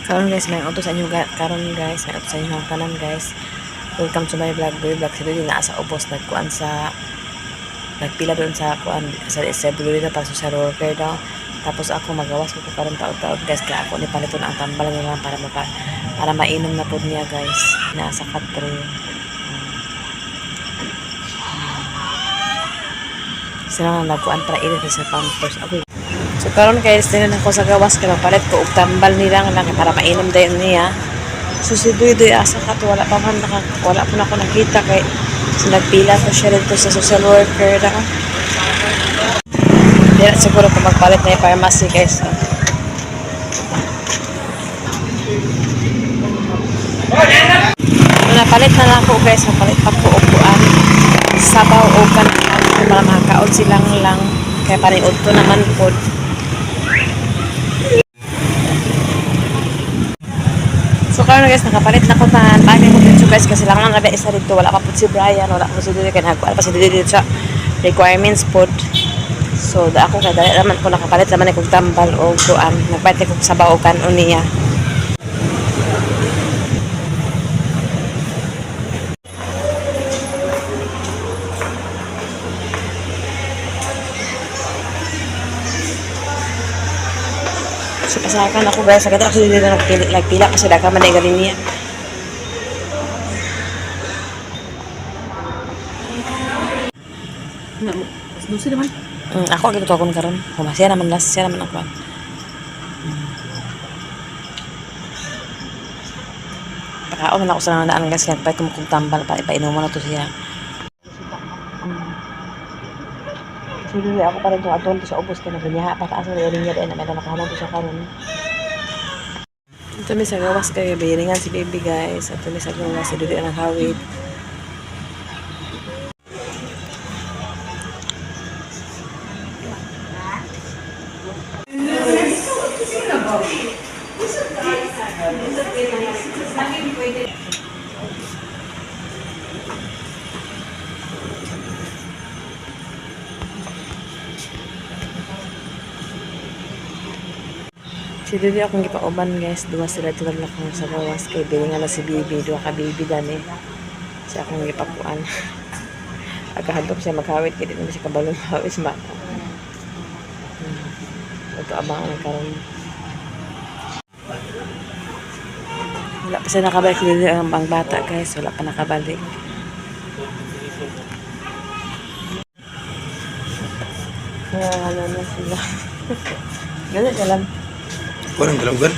Karon guys, may utos sa inyo karon guys, may utos sa inyo tanan guys. Welcome to my vlog, boy vlog. Sabi din na sa ubos nagkuan sa nagpila doon sa kuan sa assembly na para sa worker daw. Tapos ako magawas ko karon taon-taon guys, kaya ako ni paliton ang tambal nila para mainom na pod niya guys. Nasa katre. Sila na nagkuan para ilit sa pampers. Okay. So karon guys, tinan ako sa gawas kaya palit ko og tambal nila lang para mainom dayon niya. So si Duy asa ka to, wala pa na ako nakita kay nagpila ko siya dito sa social worker daw. Hindi na siguro kung magpalit na yung pharmacy guys. Napalit na lang ako guys, napalit pa ko upuan. Sabaw o kanan para makakaon silang lang. Kaya pariod to naman po. So karon guys, nakapalit na ko tan. Bakit ko dito guys kasi lang ang isa dito, wala pa po si Brian, wala pa si Dili kay nagkuan pa si Dili dito sa requirements pod. So da ako kada naman ko nakapalit naman kog tambal o kuan, nagpalit ko sabaw o kanon niya. So pasakan ako guys, sagad ako dili na nagpila kasi daga man ay galing niya. Lucy naman. Ako agad ito akong karon. Siya naman last, siya naman ako. Pagkaon man ako sa nandaan guys, kaya pa'y kumukong tambal pa, ipainuman na to siya. Kasi dili ako pa rin itong aton to sa ubos ka na ganyaha, pataas na rin niya rin na may nakahaman to siya karon. Ito may sa gawas kayo, bayiringan si baby guys. Ito may sa gawas, si Dudi ang hawid. Si Dudi akong gipauban guys, duwa sila tulad na kong sa gawas kay bili nga na si baby, duwa ka baby dani. Siya akong gipapuan. Agahadok siya maghawit kaya di naman siya kabalong hawis mata. Ito abangan karon. Wala pa siya nakabalik si Dudi ang bata guys, wala pa nakabalik. Ano na sila. Ganun ka lang. Kurang galunggan.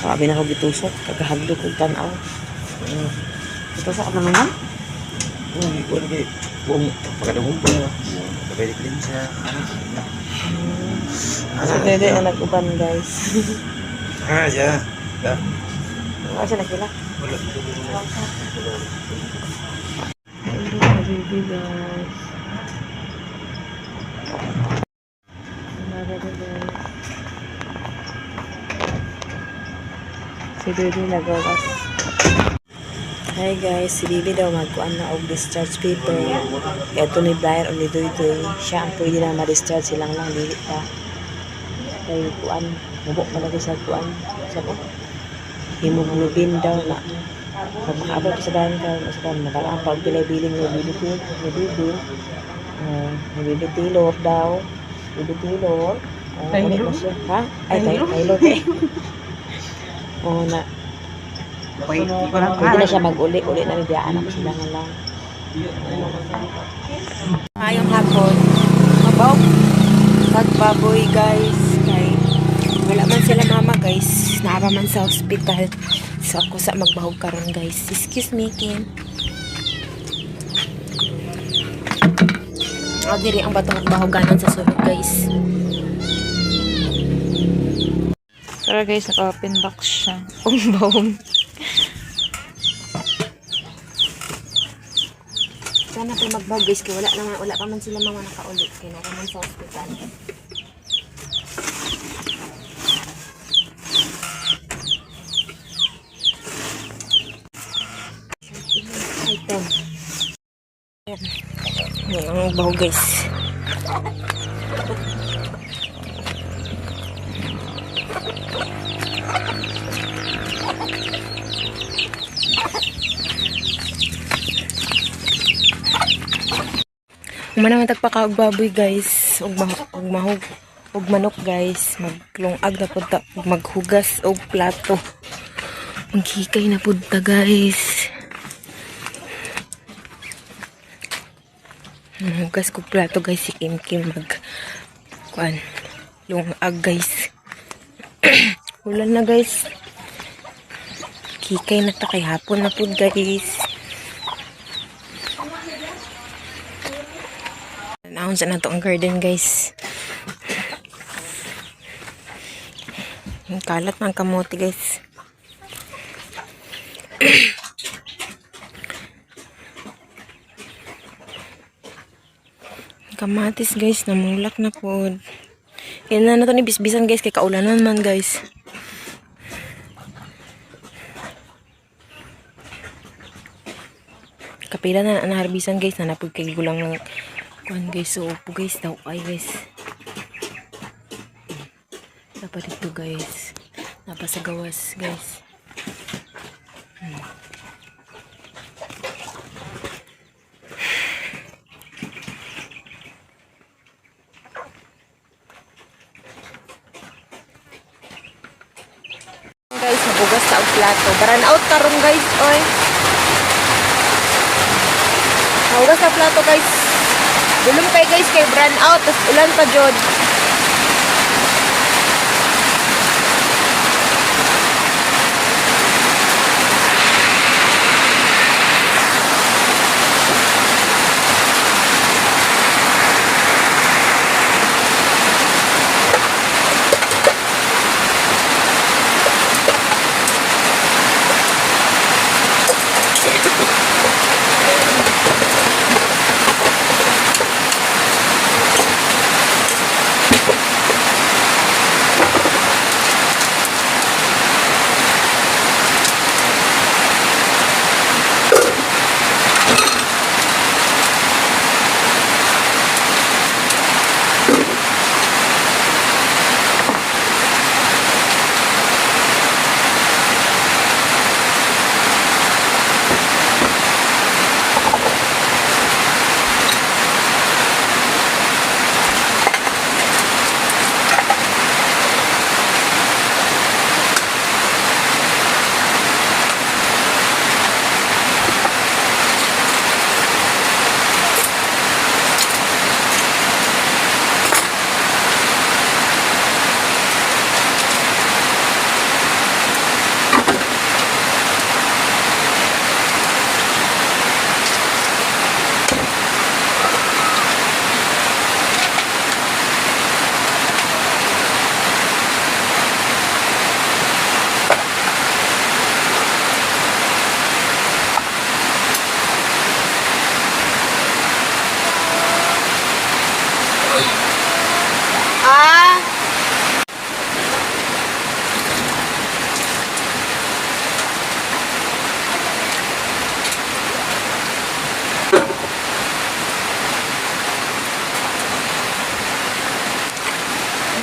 Sabi na ko gitusok, kagahadlo kong tanaw. Gitusok ka naman? Kurang kay buong pagkadugong pa. Pwede ko din sa So, Dede ang nag-uban guys. siya. Da. Ano siya nakila? Wala. Hello, baby guys. Si Dede nagawas. Hi guys, si Bibi daw magkuan na og discharge paper. Kaya ito ni Brian o ni Doy. Siya ang pwede na ma-discharge silang lang dili pa. Kaya kuan, mabok palagi sa kuan. Sa ko? Hemoglobin daw na. Pag makaabot sa daan ka, madalang pag bilay-biling ni Bibi. Bibi Taylor daw. Bibi Taylor. Taylor? Ha? Ay, Taylor. Oo na. Pwede na siya mag-uli na biyaan ako sila nga lang. Ngayong hapon, magbaboy guys. Kay wala man sila mama guys. Naara man sa hospital. So ako sa magbahog karon guys. Excuse me, Kim. Diri ang batong magbahoganan sa sulod guys. Pero guys, naka-open box siya. Bawong. Sana tayo magbahog guys, kaya wala pa man sila mga nakaulit. Kaya naman sa hospital. Ito. Yan ang bahog guys. Manang tagpakaog baboy guys, ug mahog ug manok guys, maglungag na pud ta ug maghugas og plato. Maghikay na pud ta guys. Maghugas kog plato guys, si Kim mag kuan lungag guys. Ulan na guys. Hikay na ta kay hapon na pud guys. Naon sa nato ang garden guys. Ang kalat ng kamote guys. Kamatis guys, namulak na po. Yan na nato ni bisbisan guys, kay kaulanan man guys. Kapila na naharbisan guys, na napod kay gulang lang kuan guys. So upo guys, daw ay guys. Dapat ito guys. Napasa gawas guys. Guys, nabugas sa og plato. Baran out karon guys, oy. Nabugas sa plato guys. Dulom kay guys kay brand out, tas ulan pa jud.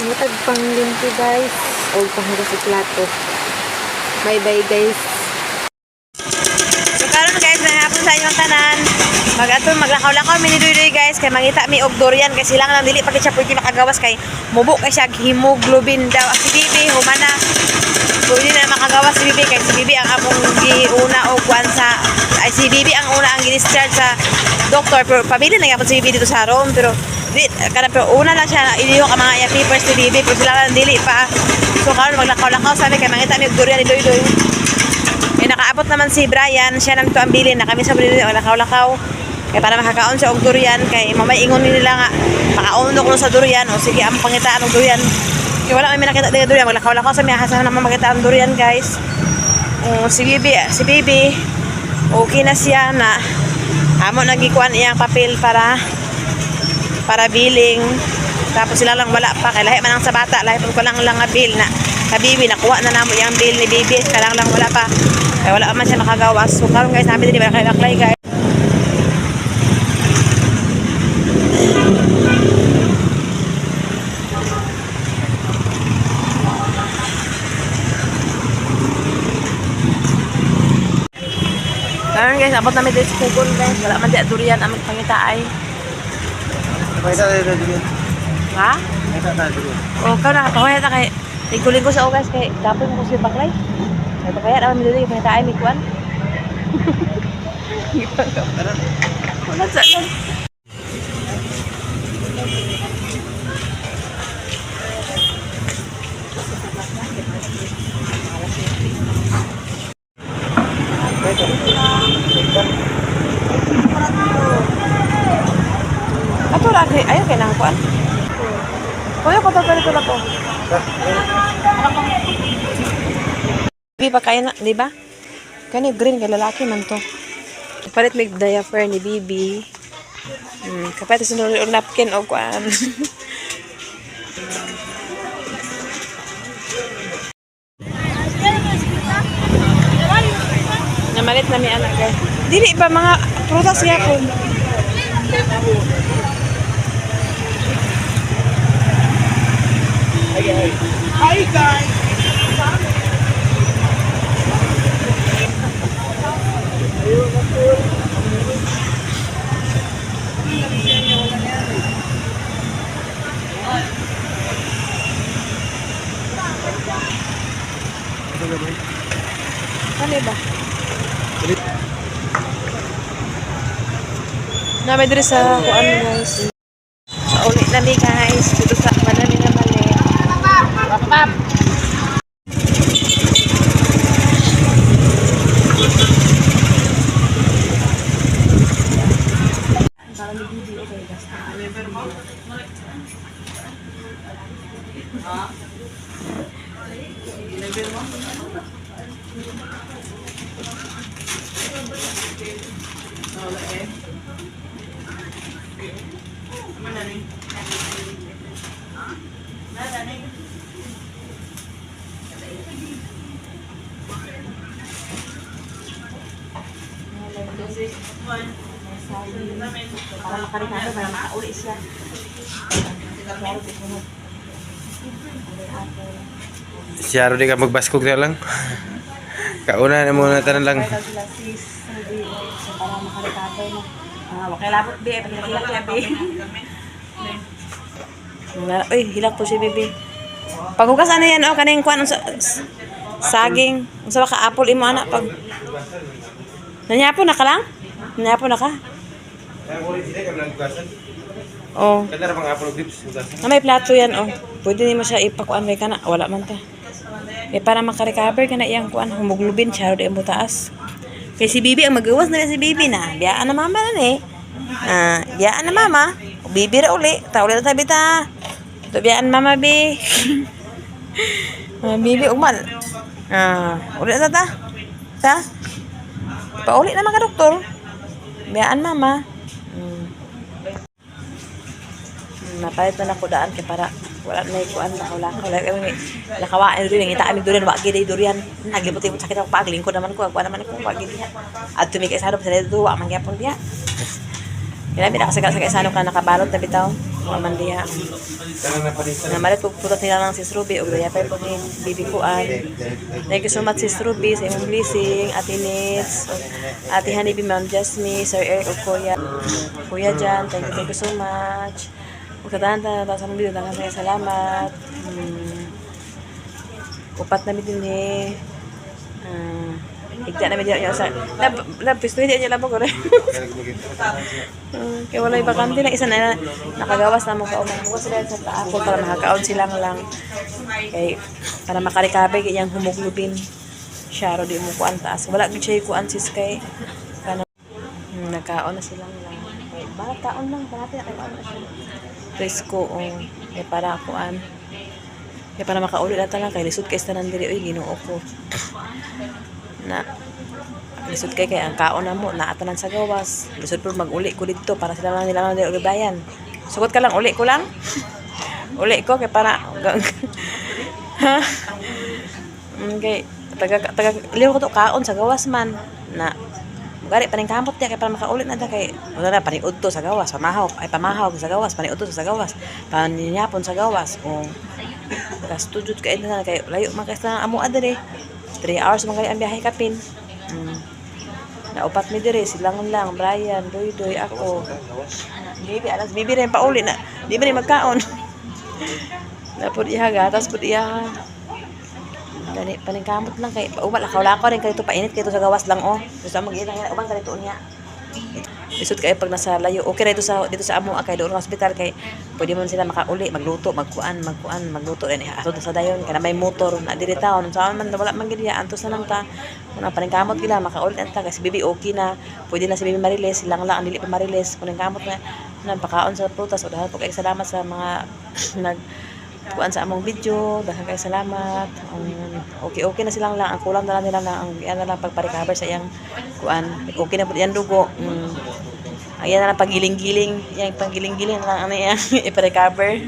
Matag pang limpo guys. O panghugas sa plato. Bye bye guys. So karon guys, nangyapon sa inyong tanan. Maglakaw-lakaw miniduy guys. Kay mangita mi og durian. Kay sila lang dili pagit siya pwede makagawas. Kay mubo kay siya hemoglobin daw. Si Bibi humana. Pwede na makagawas si Bibi. Kay si Bibi ang among giuna o kuan sa. Ay si Bibi ang una ang gi-discharge sa doktor. Pero pabili na yapon si Bibi dito sa room. Pero pero una lang siya iliyo ka mga papers ni Bibi pero sila lang dili pa. So karon maglakaw-lakaw sabi kay mangita mi og durian ni Doy. Eh nakaabot naman si Brian, siya naman ito ang bilin na kami sa bilin maglakaw-lakaw. Kaya para makakaon siya og durian kay mamay ingon nila nga makaon ko sa durian o sige ang pangitaan og durian. Kaya wala kami nakita dili durian maglakaw-lakaw sa miya sa naman makita ang durian guys. Si Bibi okay na siya na amo nagikuan iyang papel para billing. Tapos sila lang wala pa kay lahi man ang sa bata, lahi pag lang nga bill na sa Bibi nakuha na namo yang bill ni Bibi, kaya lang wala pa. Kaya wala man siya makagawas. So karon guys, namin din baklay guys. Karon guys, abot namin dito sa kugon guys. Wala man di durian aming pangitaay. May tayo dito. Ha? May tayo dito. O, ka na, pahaya ta kay, linggo-linggo sa oras kay, kapon mo ko siya baklay. Kaya kaya naman mi dito, kaya tayo may kuwan. Wala sa lang. Ato ra kay ayo kay nang kuan. Kuya ko to na to. Di ba kaya na, di ba? Kani green kay lalaki man to. Palit mig diaper ni Bibi. Kapit sa napkin o kuan. Namalit na mi anak guys. Dili ba mga prutas yapon? Hi guys. Ano ba? Na may diri sa kuan guys. Sa ulit na mi guys. Dito sa manami na mali. Pap. Para makarikado, para makauli siya. Siya rin ka magbaskog na lang. Kauna na muna tanan lang. Para sila sis, para makarikado mo. Wakay labot bi, pagkilak siya bi. Uy, hilak po si Bibi. Paghugas ano yan, oh, kaning kuan sa saging. Unsa ba ka apple imo anak pag nanyapo na ka lang? Nanyapo na ka? Oh. Kada ra pang apple dips. Na may plato yan, oh. Pwede nimo siya ipakuan kay kana, wala man ta. Para maka-recover kana iyang kuan, hemoglobin siya ro mo taas. Kay si Bibi ang magawas na si Bibi na. Biyaan na mama na ni. Biyaan na mama. Bibi ra uli. Ta uli na tabi ta. To biyaan mama bi. Bibi umal. Uli na ta. Ta. Pauli na mga doktor. Biyaan mama. Napalit na ako daan kay para wala na ikuan lakaw-lakaw lakawaan rin ngita ami durian wa gid durian naglibot mo sakit ako paglingkod naman ko agwa naman ko wa gid diha at tumikay sa harap sa dito wa man gyapon diha kaya mi nakasaka-saka sa ano ka nakabalot na bitaw wa man diha na malit ko putot nila ng sis Ruby ug diaper po ni Bibi Kuan. Thank you so much sis Ruby sa imong blessing, Ate Nits, Ate Hanibi, Ma'am Jasmine, Sir Eric ug Kuya Jan, thank you so much. Magkatahan ta sa mga video, tangan saya salamat. Upat namin din eh. Igda namin din sa labis pwede niya labog ore. Kaya wala ibakante na isa na nakagawas na mo ka umang mo sila sa taapol para makakaon silang lang. Kay para makarikabe kay yang hemoglobin. Siya ro di mo kuan taas. Wala gid siya kuan sis kay kana nakaon na silang lang. Bala taon lang parati na kaon na siya. Presko o para kuan. Kaya para makaulit ata lang kay lisod kay tanan diri oy Ginoo ko. Na lisod kay ang kaon na mo naatanan sa gawas. Lisod pud mag-uli ko dito para sila lang nila diri bayan. Sugot ka lang uli ko lang. Uli ko kay para ha. Okay, taga liw ko to kaon sa gawas man na gari paning kamot niya kay para makaulit na ta kay wala na paniud to sa gawas pamahaw sa gawas paniud to sa gawas paninyapon sa gawas o gastudjud kay na kay layo man kay sa amo adere 3 hours man kay ang biyahe kapin Naupat mi dire silang lang, Brian, Doy, ako. Bibi, alas bibi rin pauli na. Di ba rin magkaon? Napod iya gatas pud iya. Dali paningkamot lang kay umal lakaw-lakaw rin kay to painit kay to sa gawas lang oh. Gusto mag-ilang yan uban kanito niya. Isod kay pag nasa layo. Okay ra dito sa amo kay doon sa hospital kay pwede man sila makauli, magluto, magluto rin asod sa dayon kana may motor na diri taon. Sa man wala man gid ya antos na lang ta. Kuna paningkamot gila makauli ta kasi bibi okay na. Pwede na si Bibi Mariles silang lang ang dili pa Mariles paningkamot na pakaon sa prutas o dahil po kay salamat sa mga nag kuan sa among video, dahil kay salamat. Okay na silang lang. Ang kulang na lang nila na ang yan na lang pagpa-recover sa iyang kuan. Okay na po yan dugo. Ayan na lang pagiling-giling. Yang pagiling-giling na lang ano yan ipa-recover.